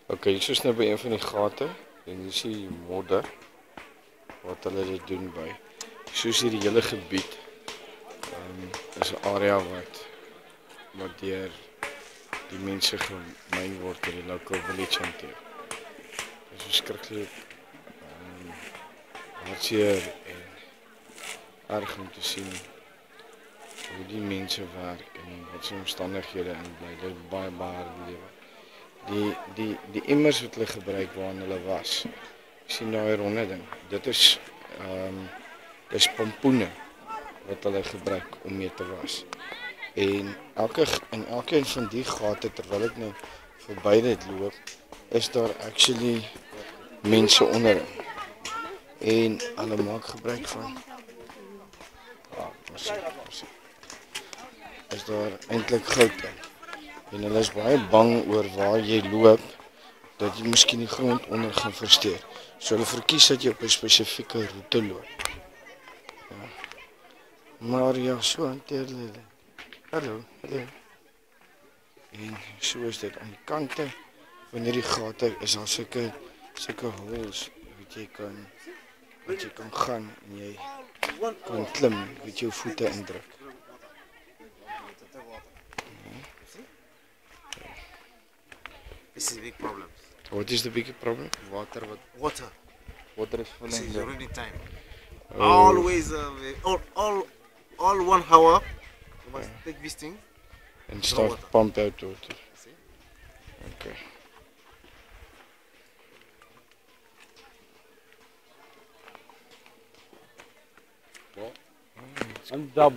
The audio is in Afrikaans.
Okay, hier is nou by een van die gate en hier is die modder wat hulle dit doen by. Soos hierdie hele gebied is 'n area wat deur die mense gemyn word in die local village hanteer. Dit is verskriklik hartseer en erg om te sien hoe die mense werk en wat se omstandighede in bly. Dit is baie harde lewe. Die immers wat hulle gebruik waarin hulle was. Ek sien daai ronde ding. Dit is dis pompoene wat hulle gebruik om mee te was. En elkeen van die gate terwyl ek nou verby dit loop, is daar actually mense onderin. En hulle maak gebruik van is daar eintlik goud in. En hulle is baie bang oor waar jy loop dat jy miskien die grond onder gaan versteur. So hulle verkies dat jy op 'n spesifieke roete loop. Ja. Maar ja, so hanteer hulle dit. Hallo. En so is dit aan die kante van hierdie gate is daar sulke holes wat jy kan gaan en jy kan klim, met jou voete indruk. This is a big problem. What is the big problem? Water. Water is This is filling already time. Oh. Always, all 1 hour, you must take this thing. And start pump out water. See? Okay. And the